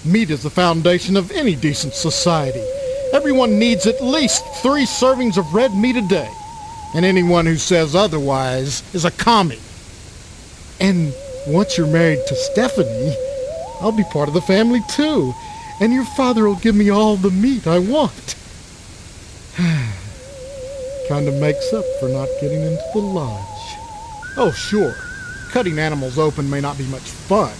Meat is the foundation of any decent society. Everyone needs at least 3 servings of red meat a day. And anyone who says otherwise is a commie. And once you're married to Stephanie, I'll be part of the family too. And your father will give me all the meat I want. Kinda makes up for not getting into the lodge. Oh, sure. Cutting animals open may not be much fun.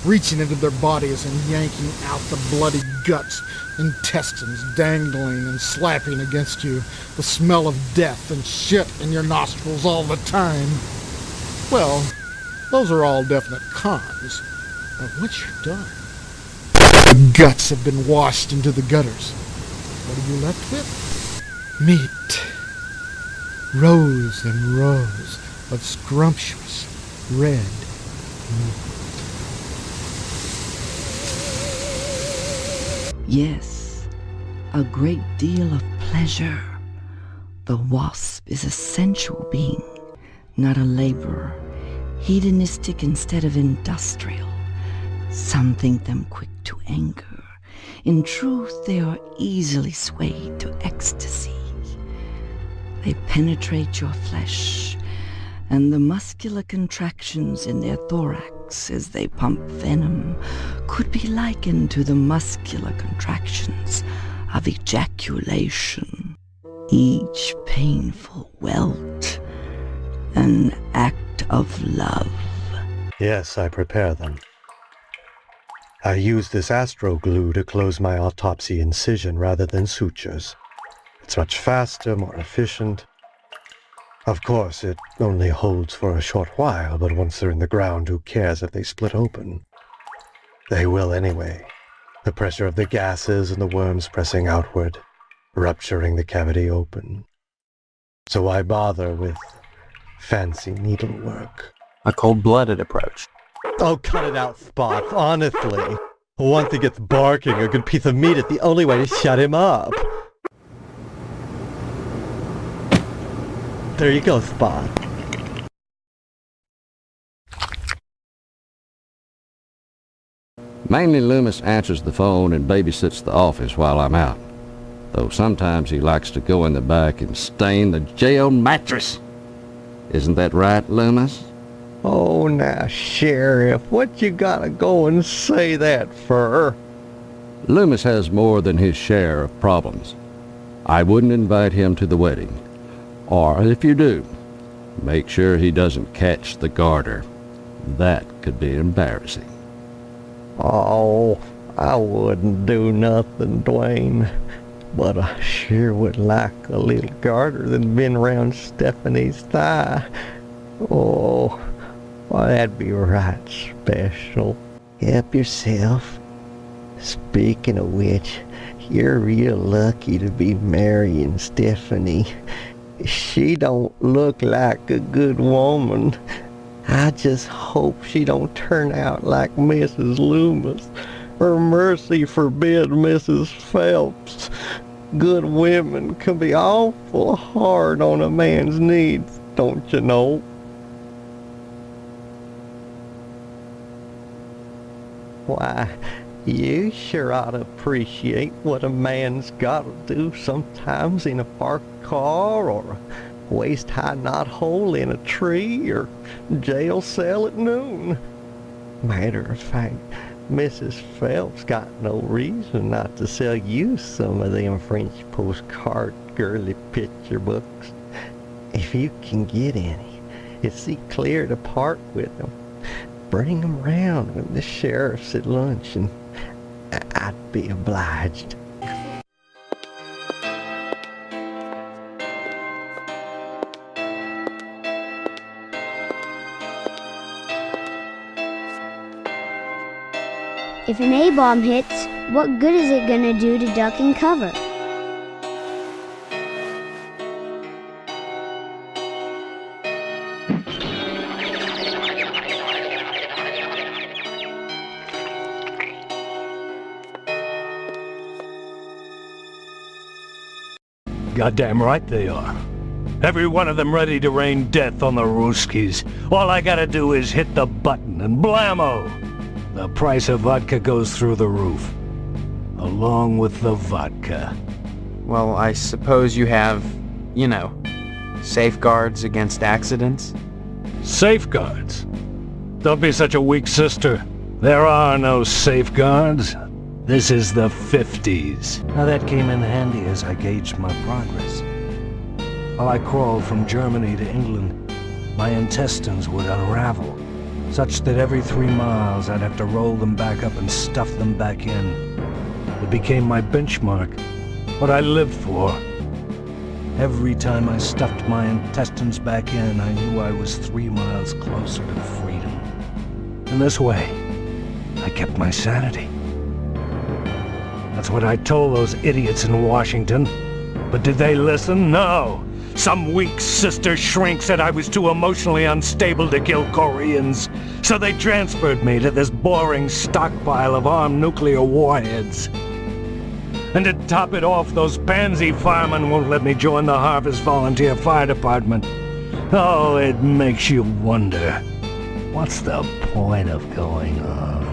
Reaching into their bodies and yanking out the bloody guts, intestines dangling and slapping against you, the smell of death and shit in your nostrils all the time. Well, those are all definite cons. But once you're done, the guts have been washed into the gutters. What are you left with? Meat. Rows and rows of scrumptious red meat. Yes, a great deal of pleasure. The wasp is a sensual being, not a laborer, hedonistic instead of industrial. Some think them quick to anger. In truth, they are easily swayed to ecstasy. They penetrate your flesh, and the muscular contractions in their thorax as they pump venom could be likened to the muscular contractions of ejaculation. Each painful welt, an act of love. Yes, I prepare them. I use this astro glue to close my autopsy incision rather than sutures. It's much faster, more efficient. Of course, it only holds for a short while, but once they're in the ground, who cares if they split open? They will anyway. The pressure of the gases and the worms pressing outward, rupturing the cavity open. So why bother with fancy needlework? A cold-blooded approach. Oh, cut it out, Spot, honestly. Once he gets barking a good piece of meat is the only way to shut him up. There you go, Spot. Mainly Loomis answers the phone and babysits the office while I'm out. Though sometimes he likes to go in the back and stain the jail mattress. Isn't that right, Loomis? Oh, now, Sheriff, what you gotta go and say that for? Loomis has more than his share of problems. I wouldn't invite him to the wedding. Or if you do, make sure he doesn't catch the garter. That could be embarrassing. Oh, I wouldn't do nothing, Dwayne. But I sure would like a little garter than been around Stephanie's thigh. Oh, well, that'd be right special. Help yourself. Speaking of which, you're real lucky to be marrying Stephanie. She don't look like a good woman. I just hope she don't turn out like Mrs. Loomis, or mercy forbid Mrs. Phelps. Good women can be awful hard on a man's needs, don't you know? Why, you sure ought to appreciate what a man's gotta do sometimes in a parked car, or a waist-high knothole in a tree, or jail cell at noon. Matter of fact, Mrs. Phelps got no reason not to sell you some of them French postcard girly picture books. If you can get any, it's see clear to part with them. Bring them round when the sheriff's at lunch, and I'd be obliged. If an A-bomb hits, what good is it gonna do to duck and cover? Goddamn right they are. Every one of them ready to rain death on the Ruskies. All I gotta do is hit the button and blammo! the price of vodka goes through the roof. Along with the vodka. Well, I suppose you have, you know, safeguards against accidents? Safeguards? Don't be such a weak sister. There are no safeguards. This is the 50s. Now that came in handy as I gauged my progress. While I crawled from Germany to England, my intestines would unravel, such that every 3 miles I'd have to roll them back up and stuff them back in. It became my benchmark, what I lived for. Every time I stuffed my intestines back in, I knew I was 3 miles closer to freedom. In this way, I kept my sanity. That's what I told those idiots in Washington. But did they listen? No. Some weak sister shrink said I was too emotionally unstable to kill Koreans, so they transferred me to this boring stockpile of armed nuclear warheads. And to top it off, those pansy firemen won't let me join the Harvest Volunteer Fire Department. Oh, it makes you wonder, what's the point of going on?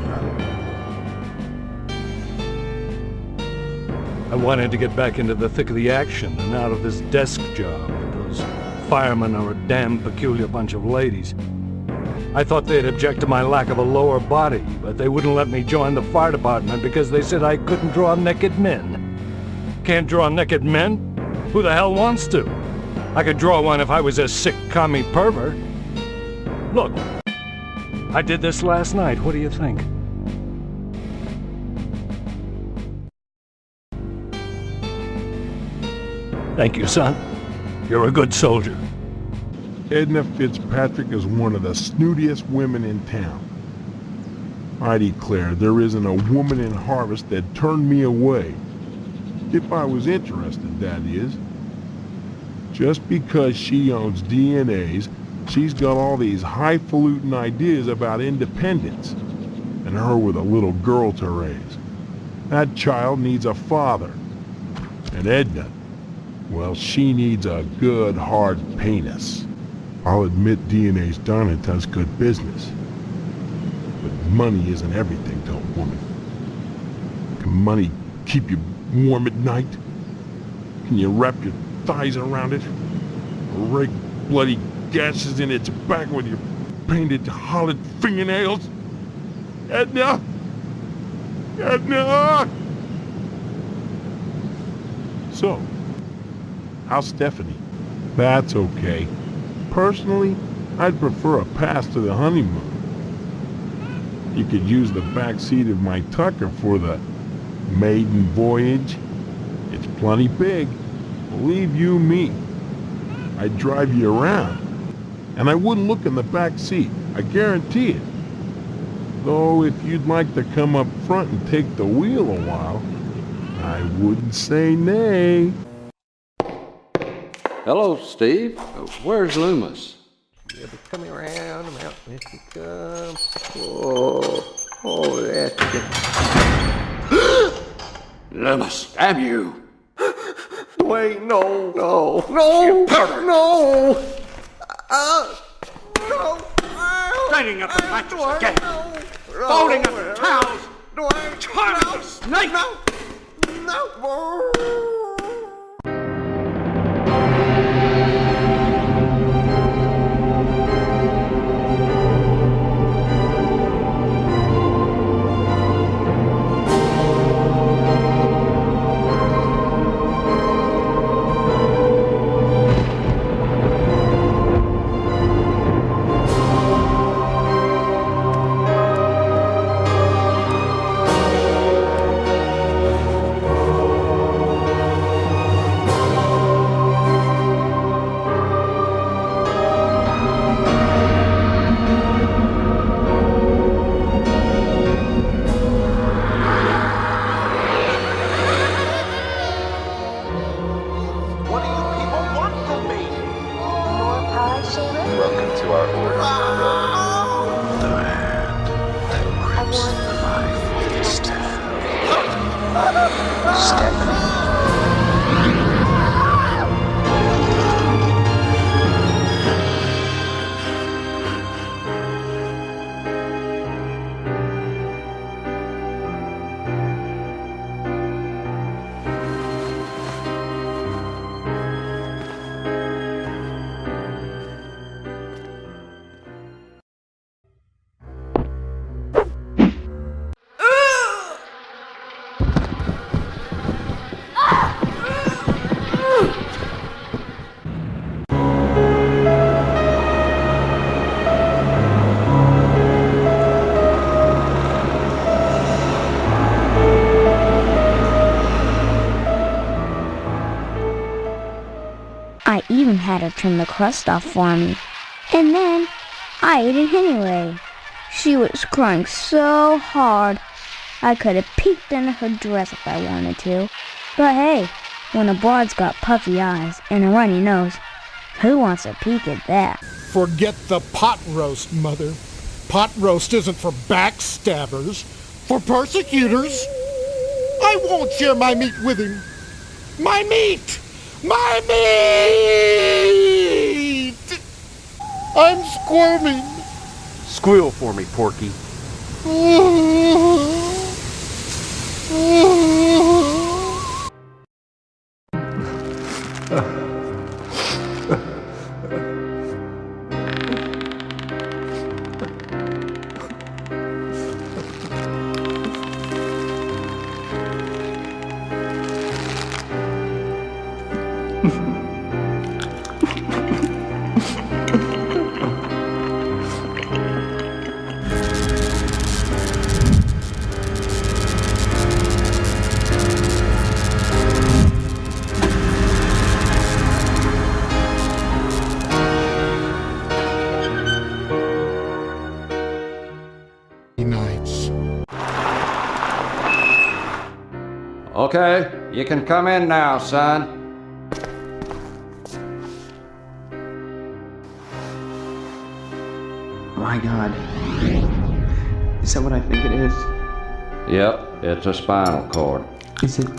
I wanted to get back into the thick of the action and out of this desk job. Those firemen are a damn peculiar bunch of ladies. I thought they'd object to my lack of a lower body, but they wouldn't let me join the fire department because they said I couldn't draw naked men. Can't draw naked men? Who the hell wants to? I could draw one if I was a sick commie pervert. Look, I did this last night. What do you think? Thank you, son. You're a good soldier. Edna Fitzpatrick is one of the snootiest women in town. I declare there isn't a woman in Harvest that turned me away. If I was interested, that is. Just because she owns DNAs, she's got all these highfalutin ideas about independence. And her with a little girl to raise. That child needs a father. And Edna, well, she needs a good hard penis. I'll admit DNA's done and does good business. But money isn't everything to a woman. Can money keep you warm at night? Can you wrap your thighs around it? Or rake bloody gashes in its back with your painted hollowed fingernails? Edna! Edna! So, how's Stephanie? That's okay. Personally, I'd prefer a pass to the honeymoon. You could use the back seat of my Tucker for the maiden voyage. It's plenty big, believe you me. I'd drive you around, and I wouldn't look in the back seat, I guarantee it. Though if you'd like to come up front and take the wheel a while, I wouldn't say nay. Hello, Steve. Where's Loomis? Yeah, but come around, I'm out, if you come. Oh, that's good. Loomis, damn you! Wait, no. You pervert! No! Straining up the mattress again! Folding up the towels! Charming the snake! No! I even had her trim the crust off for me. And then I ate it anyway. She was crying so hard, I could have peeked into her dress if I wanted to. But hey, when a broad's got puffy eyes and a runny nose, who wants a peek at that? Forget the pot roast, Mother. Pot roast isn't for backstabbers, for persecutors. I won't share my meat with him. My meat! My meat! I'm squirming. Squeal for me, Porky. Nights. Okay, you can come in now, son. My God. Is that what I think it is? Yep, it's a spinal cord. Is it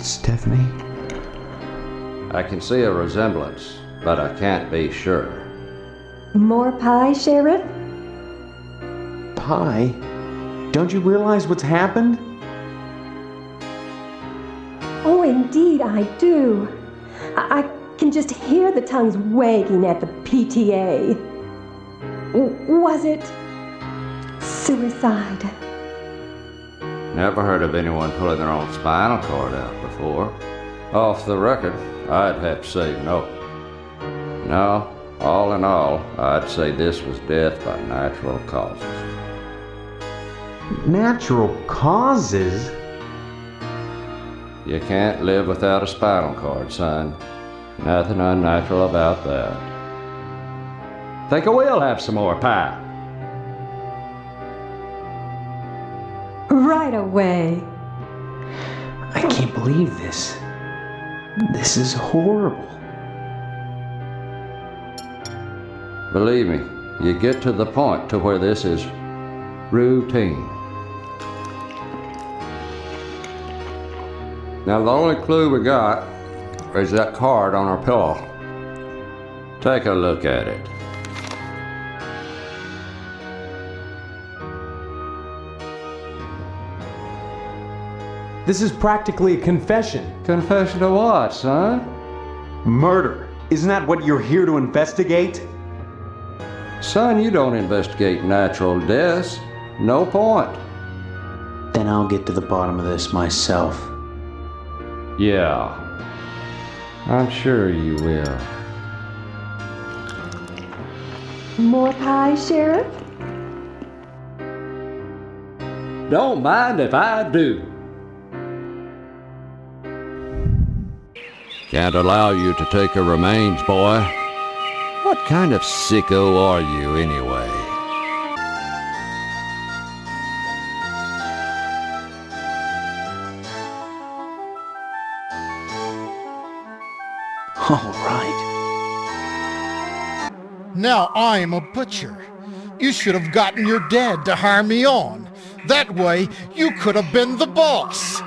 Stephanie? I can see a resemblance, but I can't be sure. More pie, Sheriff? Pie? Don't you realize what's happened? Oh, indeed I do. I can just hear the tongues wagging at the PTA. Was it suicide? Never heard of anyone pulling their own spinal cord out before. Off the record, I'd have to say no. No, all in all, I'd say this was death by natural causes. Natural causes? You can't live without a spinal cord, son. Nothing unnatural about that. Think I will have some more pie. Right away. I can't believe this. This is horrible. Believe me, you get to the point to where this is routine. Now the only clue we got is that card on our pillow. Take a look at it. This is practically a confession. Confession to what, son? Murder. Isn't that what you're here to investigate? Son, you don't investigate natural deaths. No point. Then I'll get to the bottom of this myself. Yeah. I'm sure you will. More pie, Sheriff? Don't mind if I do. Can't allow you to take her remains, boy. What kind of sicko are you, anyway? All right. Now I'm a butcher. You should have gotten your dad to hire me on. That way, you could have been the boss,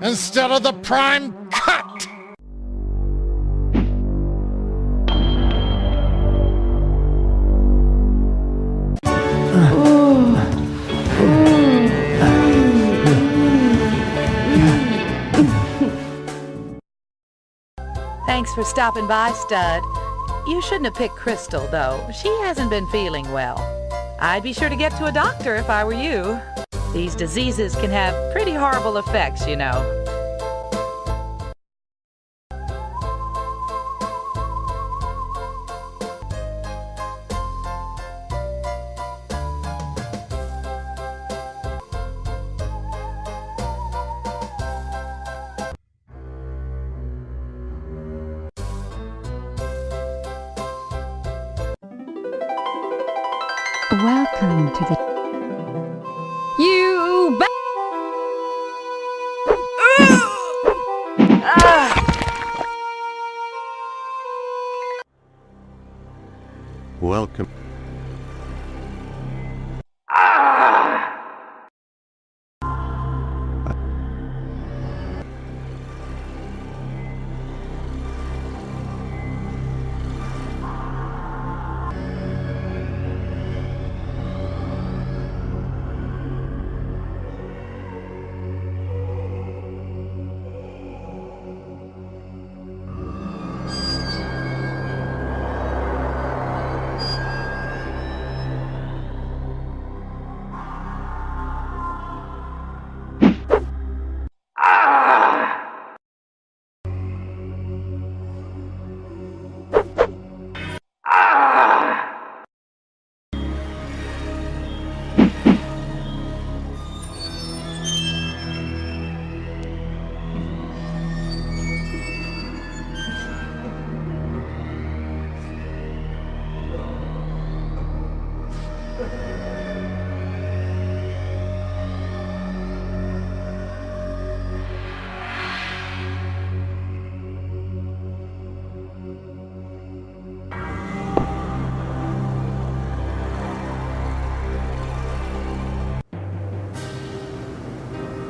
instead of the prime cut. Thanks for stopping by, Stud. You shouldn't have picked Crystal, though. She hasn't been feeling well. I'd be sure to get to a doctor if I were you. These diseases can have pretty horrible effects, you know. Welcome to the... You bet! Welcome.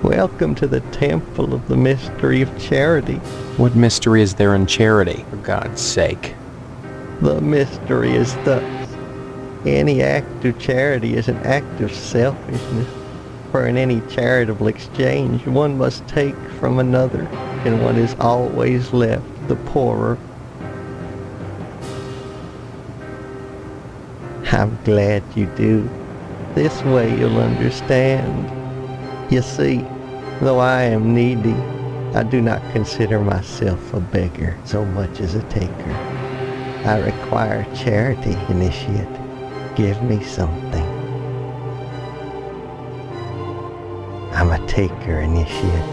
Welcome to the Temple of the Mystery of Charity. What mystery is there in charity, for God's sake? The mystery is thus. Any act of charity is an act of selfishness. For in any charitable exchange, one must take from another, and one is always left the poorer. I'm glad you do. This way you'll understand. You see, though I am needy, I do not consider myself a beggar so much as a taker. I require charity, initiate. Give me something. I'm a taker, initiate.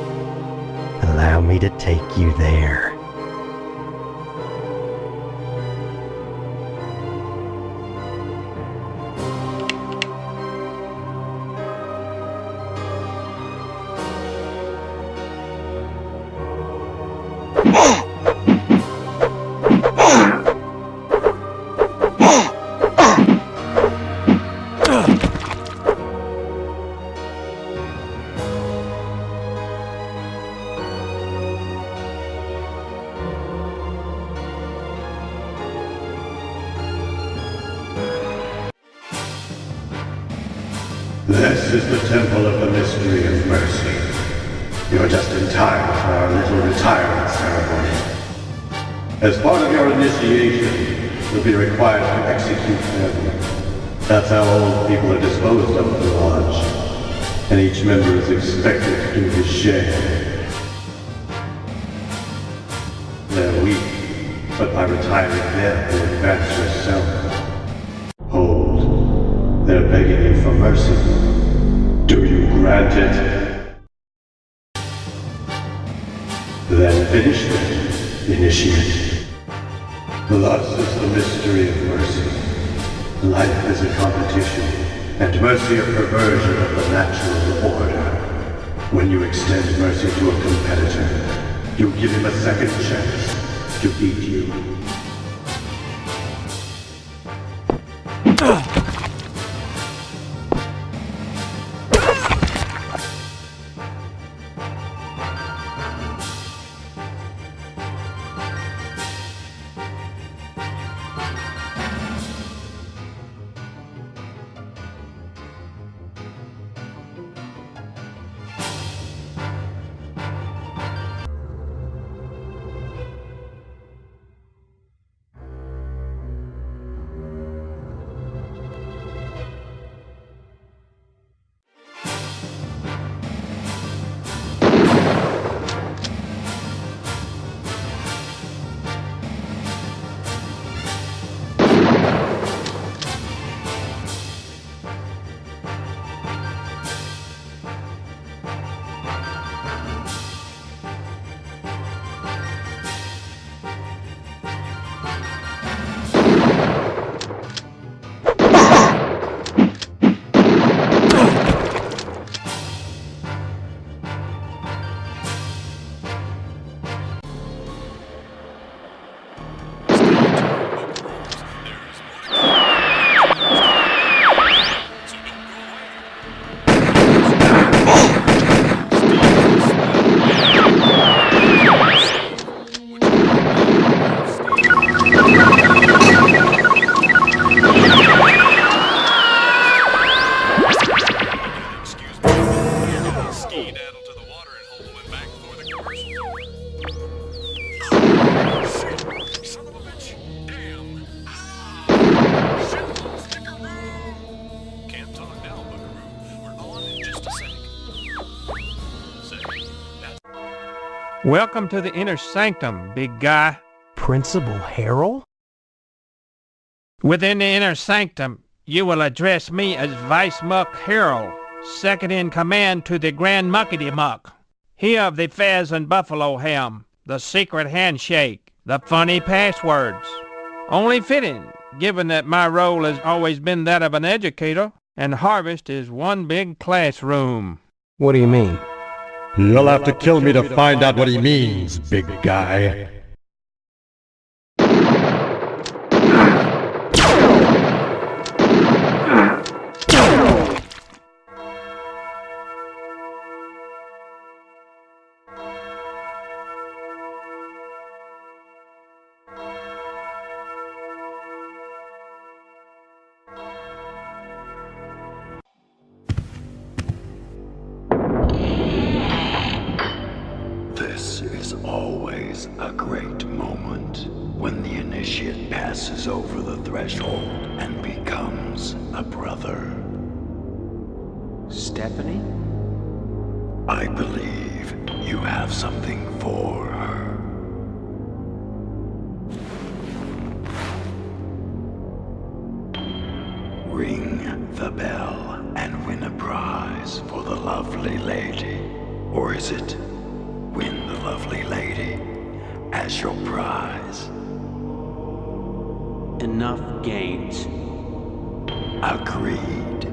Allow me to take you there. This is the Temple of the Mystery of Mercy. You're just in time for our little retirement ceremony. As part of your initiation, you'll be required to execute them. That's how old people are disposed of at the lodge. And each member is expected to do his share. They're weak, but by retiring them, you advance yourself. Hold. They're begging you for mercy. Do you grant it? Then finish it, initiate. Thus is the mystery of mercy. Life is a competition, and mercy a perversion of the natural order. When you extend mercy to a competitor, you give him a second chance to beat you. Welcome to the inner sanctum, big guy. Principal Harrell? Within the inner sanctum, you will address me as Vice Muck Harrell, second in command to the Grand Muckety Muck. He of the Fez and Buffalo Ham, the secret handshake, the funny passwords. Only fitting, given that my role has always been that of an educator, and Harvest is one big classroom. What do you mean? You'll have to kill me to find out what he means, big guy. This is always a great moment when the initiate passes over the threshold and becomes a brother. Stephanie? I believe you have something for her. Ring the bell and win a prize for the lovely lady. Or is it win the lovely lady as your prize? Enough games. Agreed.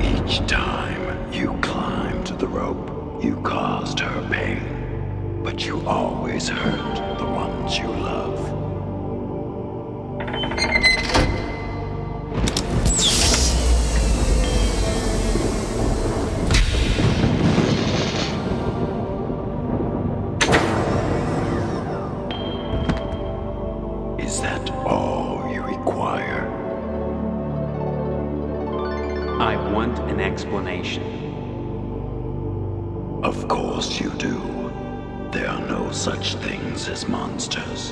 Each time you climbed the rope, you caused her pain, but you always hurt the ones you love. Is that all you require? I want an explanation. Of course you do. There are no such things as monsters.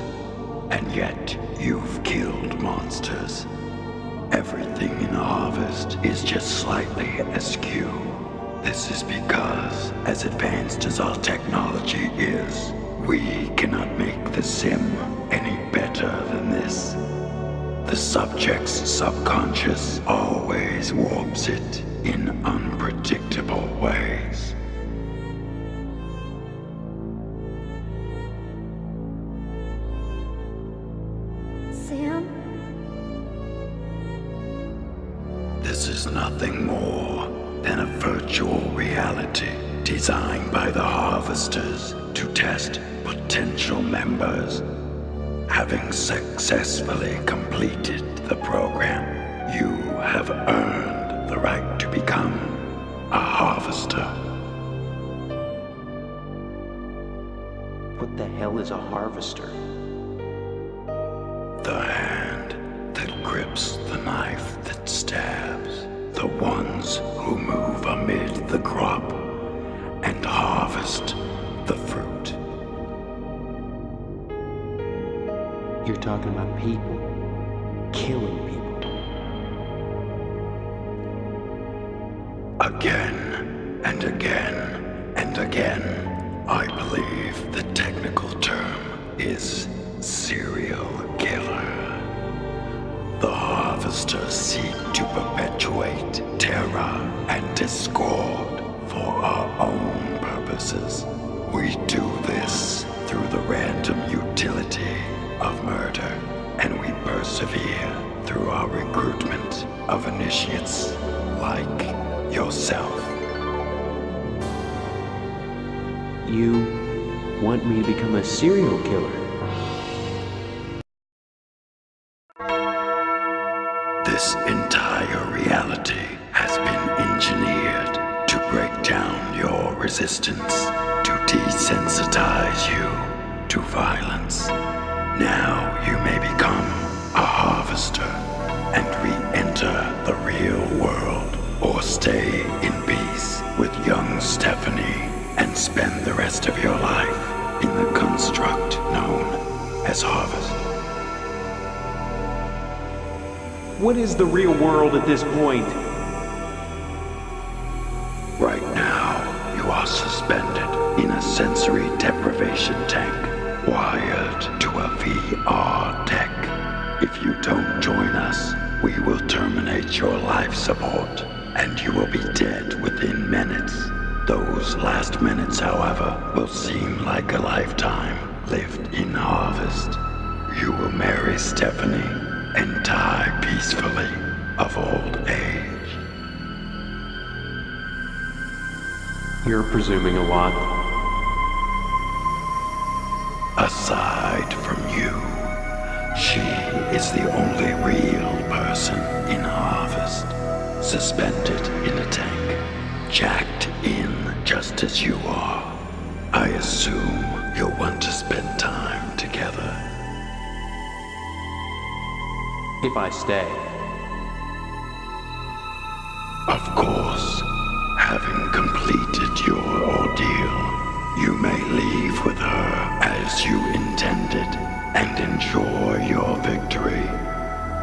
And yet, you've killed monsters. Everything in Harvest is just slightly askew. This is because, as advanced as our technology is, we cannot make the sim any better than this. The subject's subconscious always warps it in unpredictable ways. Sam? This is nothing more than a virtual reality designed by the Harvesters to test potential members. Having successfully completed the program, you have earned the right to become a Harvester. What the hell is a harvester? The hand that grips the knife that stabs. The ones who move amid the crop and harvest the fruit. You're talking about people. Killing people. Again and again and again, I believe the technical term is serial killer. The Harvesters seek to perpetuate terror and discord for our own purposes. We do this through the random utility of murder, and we persevere through our recruitment of initiates like yourself. You want me to become a serial killer? This entire reality has been engineered to break down your resistance, to desensitize you to violence. Now you may become a Harvester and re-enter the real world, or stay in peace with young Stephanie and spend the rest of your life in the construct known as harvest. What is the real world at this point? Right now, you are suspended in a sensory deprivation tank, wired to a VR deck. If you don't join us, we will terminate your life support, and you will be dead within minutes. Those last minutes, however, will seem like a lifetime lived in harvest. You will marry Stephanie and die peacefully of old age. You're presuming a lot. Aside from you, she is the only real person in harvest, suspended in a tank, jacked in just as you are. I assume you'll want to spend time together. If I stay. Of course, having completed your ordeal, you may leave with her as you intended and enjoy your victory.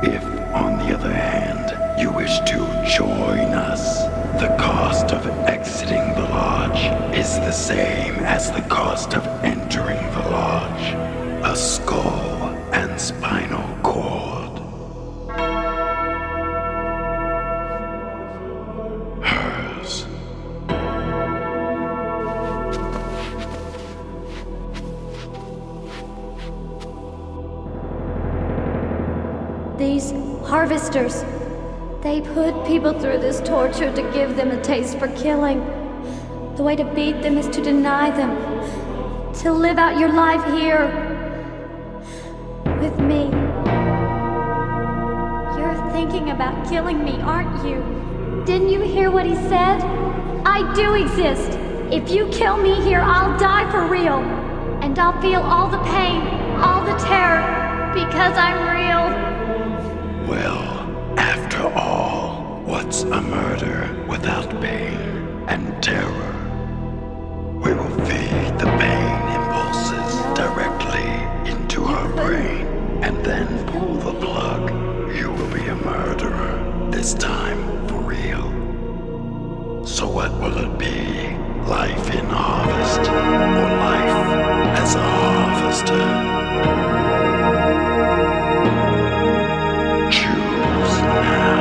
If, on the other hand, you wish to join us, the cost of exiting the lodge is the same as the cost of entering the lodge. A skull and spinal cord. Hers. These harvesters, they put people through this torture to give them a taste for killing. The way to beat them is to deny them, to live out your life here with me. You're thinking about killing me, aren't you? Didn't you hear what he said? I do exist. If you kill me here, I'll die for real. And I'll feel all the pain, all the terror, because I'm real. Well, after all, what's a murder without pain and terror? We will feed the pain impulses directly into her brain and then pull the plug. You will be a murderer, this time for real. So what will it be? Life in harvest or life as a harvester? Choose now.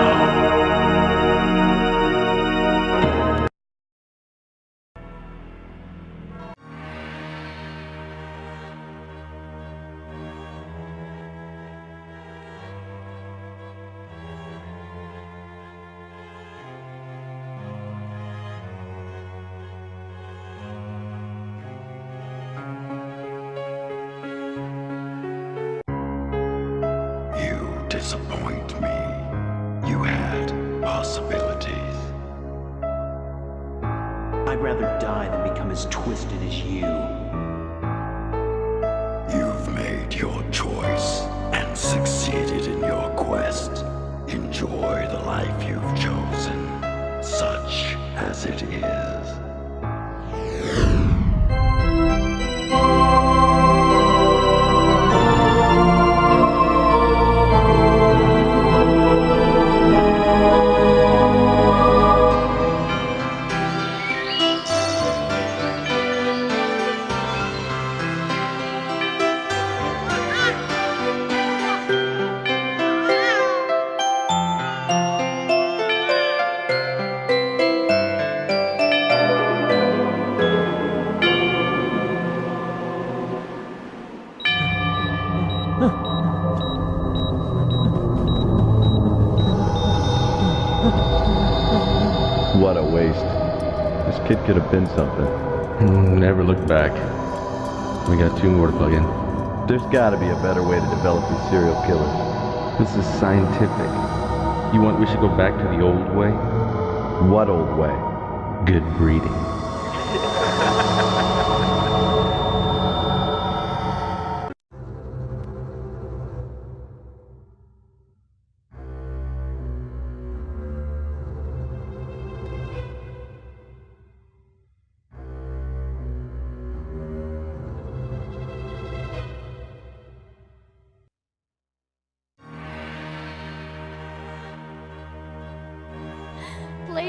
Disappoint me. You had possibilities. I'd rather die than become as twisted as you. You've made your choice and succeeded in your quest. Enjoy the life you've chosen, such as it is. What a waste. This kid could have been something. Never looked back. We got 2 more to plug in. There's gotta be a better way to develop these serial killers. This is scientific. You want we should go back to the old way? What old way? Good breeding.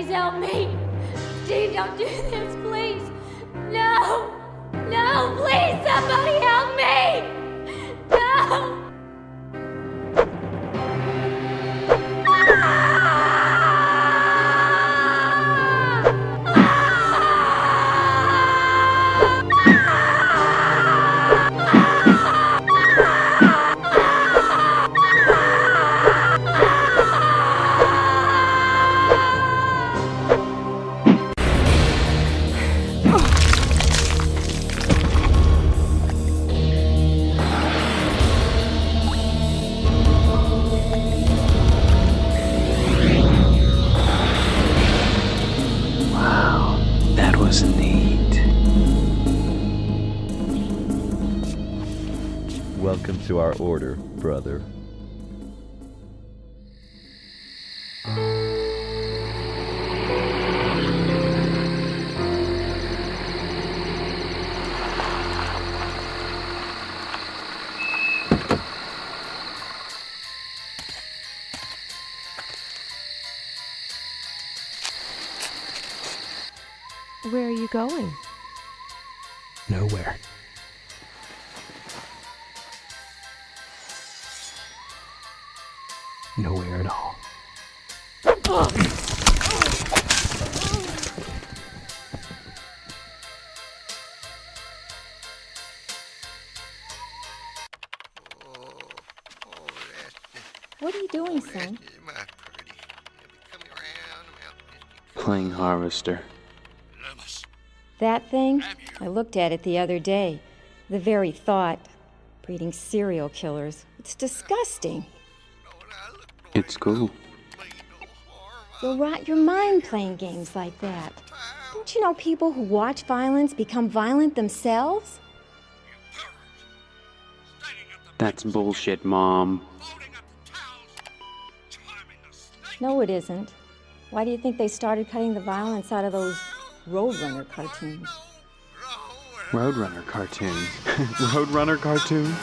help me. Steve, don't do this, please. No. No, please, somebody help me. No. Welcome to our order, brother. Where are you going? Nowhere. Nowhere at all. What are you doing, son? Playing harvester. That thing? I looked at it the other day. The very thought. Breeding serial killers. It's disgusting. It's cool. You'll rot your mind playing games like that. Don't you know people who watch violence become violent themselves? That's bullshit, Mom. No, it isn't. Why do you think they started cutting the violence out of those Roadrunner cartoons? Roadrunner cartoon. Roadrunner cartoon?